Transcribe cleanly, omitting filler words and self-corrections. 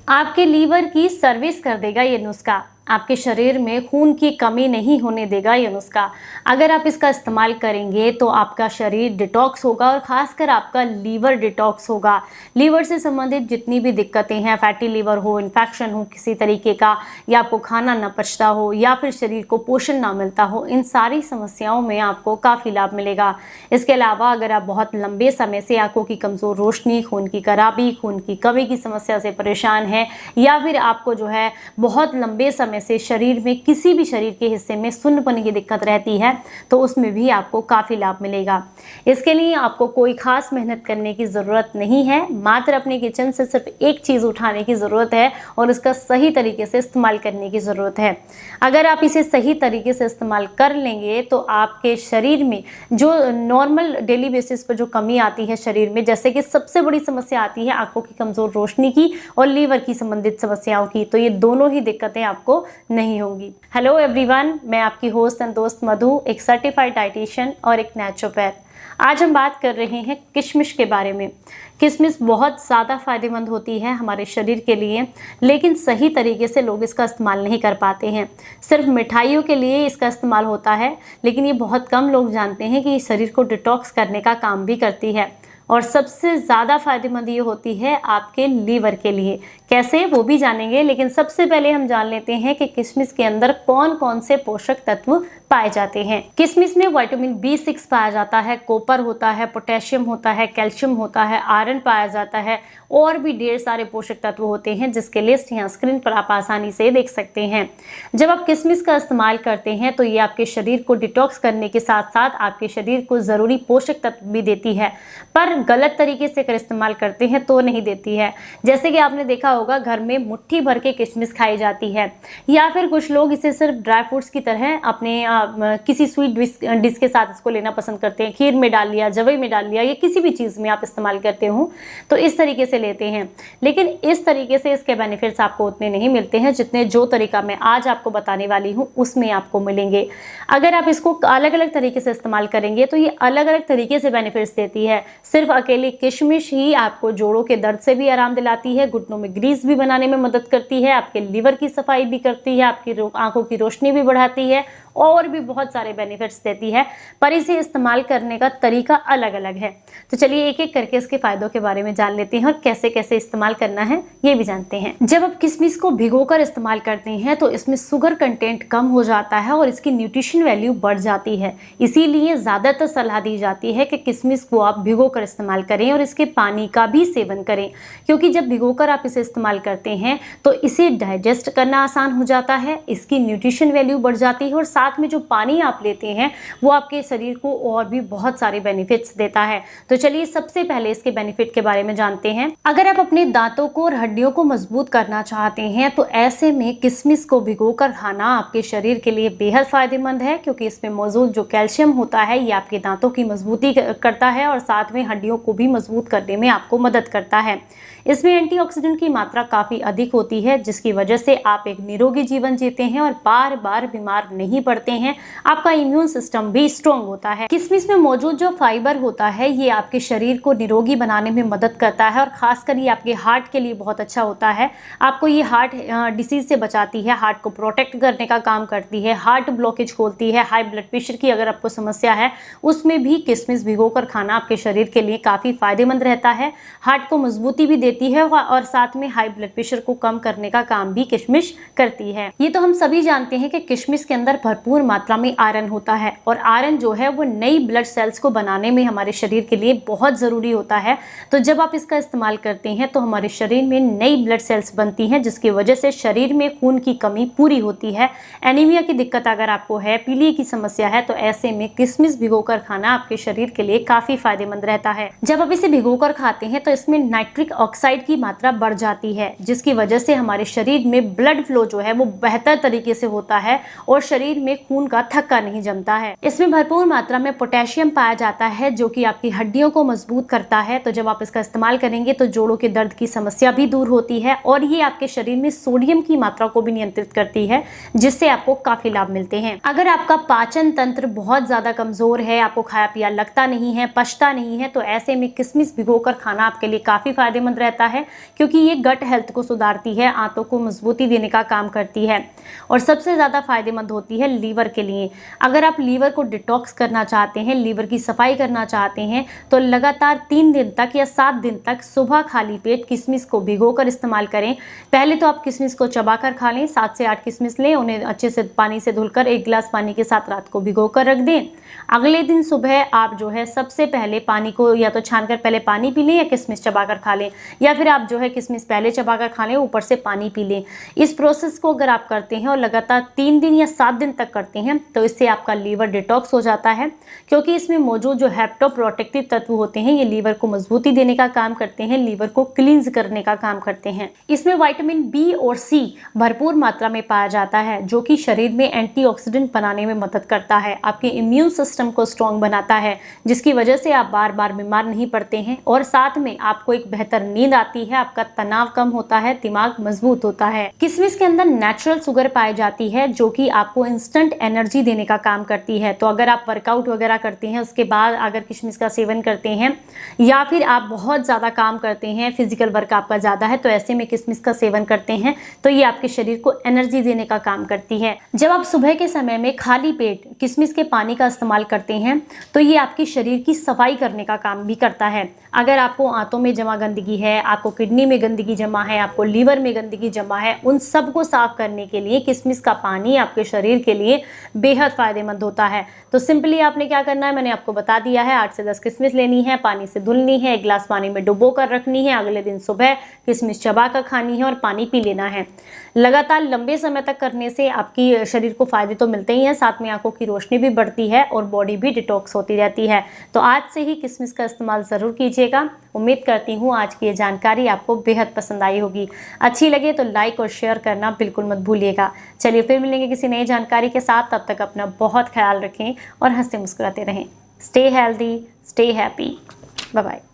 आपके लीवर की सर्विस कर देगा ये नुस्खा। आपके शरीर में खून की कमी नहीं होने देगा ये नुस्खा। अगर आप इसका इस्तेमाल करेंगे तो आपका शरीर डिटॉक्स होगा और ख़ासकर आपका लीवर डिटॉक्स होगा। लीवर से संबंधित जितनी भी दिक्कतें हैं, फैटी लीवर हो, इन्फेक्शन हो किसी तरीके का, या आपको खाना न पचता हो, या फिर शरीर को पोषण ना मिलता हो, इन सारी समस्याओं में आपको काफ़ी लाभ मिलेगा। इसके अलावा अगर आप बहुत लंबे समय से आंखों की कमज़ोर रोशनी, खून की खराबी, खून की कमी की समस्या से परेशान हैं, या फिर आपको जो है बहुत लंबे समय से शरीर में किसी भी शरीर के हिस्से में सुन्नपन की दिक्कत रहती है, तो उसमें भी आपको काफ़ी लाभ मिलेगा। इसके लिए आपको कोई खास मेहनत करने की ज़रूरत नहीं है, मात्र अपने किचन से सिर्फ एक चीज़ उठाने की ज़रूरत है और इसका सही तरीके से इस्तेमाल करने की ज़रूरत है। अगर आप इसे सही तरीके से इस्तेमाल कर लेंगे तो आपके शरीर में जो नॉर्मल डेली बेसिस पर जो कमी आती है शरीर में, जैसे कि सबसे बड़ी समस्या आती है आंखों की कमज़ोर रोशनी की और लीवर की संबंधित समस्याओं की, तो ये दोनों ही दिक्कतें आपको नहीं होंगी। हेलो एवरीवन, मैं आपकी होस्ट एंड दोस्त मधु, एक सर्टिफाइड डाइटिशियन और एक नेचुरोपैथ। आज हम बात कर रहे हैं किशमिश के बारे में। किशमिश बहुत ज़्यादा फायदेमंद होती है हमारे शरीर के लिए, लेकिन सही तरीके से लोग इसका इस्तेमाल नहीं कर पाते हैं। सिर्फ मिठाइयों के लिए इसका इस्तेमाल होता है, लेकिन ये बहुत कम लोग जानते हैं कि ये शरीर को डिटॉक्स करने का काम भी करती है। और सबसे ज़्यादा फायदेमंद ये होती है आपके लीवर के लिए। कैसे, वो भी जानेंगे, लेकिन सबसे पहले हम जान लेते हैं कि किशमिश के अंदर कौन कौन से पोषक तत्व पाए जाते हैं। किशमिश में विटामिन B6 पाया जाता है, कॉपर होता है, पोटेशियम होता है, कैल्शियम होता है, आयरन पाया जाता है, और भी ढेर सारे पोषक तत्व होते हैं जिसके लिस्ट यहाँ स्क्रीन पर आप आसानी से देख सकते हैं। जब आप किशमिश का इस्तेमाल करते हैं तो ये आपके शरीर को डिटॉक्स करने के साथ साथ आपके शरीर को ज़रूरी पोषक तत्व भी देती है, पर गलत तरीके से अगर इस्तेमाल करते हैं तो नहीं देती है। जैसे कि आपने देखा होगा, घर में मुट्ठी भर के किशमिश खाई जाती है, या फिर कुछ लोग इसे सिर्फ ड्राई फ्रूट्स की तरह अपने किसी स्वीट डिश के साथ इसको लेना पसंद करते हैं। खीर में डाल लिया, जवई में डाल लिया, या किसी भी चीज़ में आप इस्तेमाल करते हो तो इस तरीके से लेते हैं। लेकिन इस तरीके से इसके बेनिफिट्स आपको उतने नहीं मिलते हैं जितने जो तरीका मैं आज आपको बताने वाली हूँ उसमें आपको मिलेंगे। अगर आप इसको अलग अलग तरीके से इस्तेमाल करेंगे तो ये अलग अलग तरीके से बेनिफिट्स देती है। सिर्फ अकेली किशमिश ही आपको जोड़ों के दर्द से भी आराम दिलाती है, घुटनों में ग्रीस भी बनाने में मदद करती है, आपके लीवर की सफाई भी करती है, आपकी आंखों की रोशनी भी बढ़ाती है, और भी बहुत सारे बेनिफिट्स देती है। पर इसे इस्तेमाल करने का तरीका अलग अलग है। तो चलिए एक एक करके इसके फायदों के बारे में जान लेते हैं और कैसे कैसे इस्तेमाल करना है ये भी जानते हैं। जब आप किशमिश को भिगोकर इस्तेमाल करते हैं तो इसमें शुगर कंटेंट कम हो जाता है और इसकी न्यूट्रिशन वैल्यू बढ़ जाती है। इसीलिए ज़्यादातर सलाह दी जाती है कि किशमिश को आप भिगोकर इस्तेमाल करें और इसके पानी का भी सेवन करें, क्योंकि जब भिगोकर आप इसे इस्तेमाल करते हैं तो इसे डाइजेस्ट करना आसान हो जाता है, इसकी न्यूट्रिशन वैल्यू बढ़ जाती है, और साथ में जो पानी आप लेते हैं वो आपके शरीर को और भी बहुत सारे बेनिफिट्स देता है। तो चलिए सबसे पहले इसके बेनिफिट के बारे में जानते हैं। अगर आप अपने दांतों को और हड्डियों को मजबूत करना चाहते हैं तो ऐसे में किशमिश को भिगोकर खाना आपके शरीर के लिए बेहद फायदेमंद है, क्योंकि इसमें मौजूद जो कैल्शियम होता है ये आपके दांतों की मजबूती करता है और साथ में हड्डियों को भी मजबूत करने में आपको मदद करता है। इसमें एंटीऑक्सीडेंट की मात्रा काफ़ी अधिक होती है, जिसकी वजह से आप एक निरोगी जीवन जीते हैं और बार बार बीमार नहीं पड़ते हैं। आपका इम्यून सिस्टम भी स्ट्रॉन्ग होता है। किशमिश में मौजूद जो फाइबर होता है ये आपके शरीर को निरोगी बनाने में मदद करता है, और खासकर ये आपके हार्ट के लिए बहुत अच्छा होता है। आपको ये हार्ट डिसीज से बचाती है, हार्ट को प्रोटेक्ट करने का काम करती है, हार्ट ब्लॉकेज खोलती है। हाई ब्लड प्रेशर की अगर आपको समस्या है उसमें भी किशमिश भिगोकर खाना आपके शरीर के लिए काफ़ी फायदेमंद रहता है। हार्ट को मजबूती भी देती है और साथ में हाई ब्लड प्रेशर को कम करने का काम भी किशमिश करती है। ये तो हम सभी जानते हैं कि किशमिश के अंदर भरपूर मात्रा में आयरन होता है, और आयरन जो है वो नई ब्लड सेल्स को बनाने में हमारे शरीर के लिए बहुत ज़रूरी होता है। तो जब आप इसका इस्तेमाल करते हैं तो हमारे शरीर में नई ब्लड सेल्स बनती हैं, जिसकी वजह से शरीर में खून की कमी पूरी होती है। एनीमिया की दिक्कत अगर आपको है, पीलिया की समस्या है, तो ऐसे में किशमिश भिगोकर खाना आपके शरीर के लिए काफ़ी फायदेमंद रहता है। जब आप इसे भिगोकर खाते हैं तो इसमें नाइट्रिक ऑक्साइड की मात्रा बढ़ जाती है, जिसकी वजह से हमारे शरीर में ब्लड फ्लो जो है वो बेहतर तरीके से होता है और शरीर में में खून का थक्का नहीं जमता है। इसमें भरपूर मात्रा में पोटेशियम पाया जाता है जो कि आपकी हड्डियों को मजबूत करता है। तो जब आप इसका इस्तेमाल करेंगे तो जोड़ों के दर्द की समस्या भी दूर होती है और ये आपके शरीर में सोडियम की मात्रा को भी नियंत्रित करती है, जिससे आपको काफी लाभ मिलते हैं। अगर आपका पाचन तंत्र बहुत ज्यादा कमजोर है, आपको खाया पिया लगता नहीं है, पचता नहीं है, तो ऐसे में किशमिश भिगोकर खाना आपके लिए काफी फायदेमंद रहता है, क्योंकि ये गट हेल्थ को सुधारती है, आंतों को मजबूती देने का काम करती है और सबसे ज्यादा फायदेमंद होती है लीवर के लिए। अगर आप लीवर को डिटॉक्स करना चाहते हैं, लीवर की सफाई करना चाहते हैं, तो लगातार 3 दिन तक या 7 दिन तक सुबह खाली पेट किशमिश को भिगोकर इस्तेमाल करें। पहले तो आप किशमिश को चबाकर खा लें, 7 से 8 किशमिश लें, उन्हें अच्छे से पानी से धुलकर 1 गिलास पानी के साथ रात को भिगोकर रख दें। अगले दिन सुबह आप जो है सबसे पहले पानी को या तो छानकर पहले पानी पी लें या किशमिश चबाकर खा लें, या फिर आप जो है किशमिश पहले चबाकर खा लें, ऊपर से पानी पी लें। इस प्रोसेस को अगर आप करते हैं और लगातार 3 दिन या 7 दिन तक करते हैं तो इससे आपका लीवर डिटॉक्स हो जाता है, क्योंकि इसमें मौजूद जो हेप्टोप्रोटेक्टिव तत्व होते हैं ये लीवर को मजबूती देने का काम करते हैं, लीवर को क्लींज करने का काम करते हैं। इसमें विटामिन बी और सी भरपूर मात्रा में पाया जाता है जो कि शरीर में एंटीऑक्सीडेंट बनाने में मदद करता है, आपके इम्यून सिस्टम को स्ट्रॉन्ग बनाता है, जिसकी वजह से आप बार बार बीमार नहीं पड़ते हैं और साथ में आपको एक बेहतर नींद आती है, आपका तनाव कम होता है, दिमाग मजबूत होता है। किशमिश के अंदर नेचुरल शुगर पाई जाती है जो कि आपको इंस्टेंट एनर्जी देने का काम करती है। तो अगर आप वर्कआउट वगैरह करते हैं उसके बाद अगर किशमिश का सेवन करते हैं या फिर आप बहुत ज़्यादा काम करते हैं, फिजिकल वर्क आपका ज़्यादा है, तो ऐसे में किशमिश का सेवन करते हैं तो ये आपके शरीर को एनर्जी देने का काम करती है। जब आप सुबह के समय में खाली पेट किशमिश के पानी का इस्तेमाल करते हैं तो ये आपके शरीर की सफाई करने का काम भी करता है। अगर आपको आंतों में जमा गंदगी है, आपको किडनी में गंदगी जमा है, आपको लीवर में गंदगी जमा है, उन सब को साफ करने के लिए किशमिश का पानी आपके शरीर के लिए बेहद फायदेमंद होता है। तो सिंपली आपने क्या करना है, मैंने आपको बता दिया है। 8 से 10 किशमिश लेनी है, पानी से धुलनी है, 1 गिलास पानी में डुबो कर रखनी है, अगले दिन सुबह किशमिश चबा कर खानी है और पानी पी लेना है। लगातार लंबे समय तक करने से आपकी शरीर को फायदे तो मिलते ही हैं, साथ में आंखों की रोशनी भी बढ़ती है और बॉडी भी डिटॉक्स होती रहती है। तो आज से ही किशमिश का इस्तेमाल ज़रूर कीजिएगा। उम्मीद करती हूँ आज की ये जानकारी आपको बेहद पसंद आई होगी। अच्छी लगे तो लाइक और शेयर करना बिल्कुल मत भूलिएगा। चलिए फिर मिलेंगे किसी नई जानकारी के साथ, तब तक अपना बहुत ख्याल रखें और हंसते मुस्कुराते रहें। Stay healthy, stay happy, bye bye.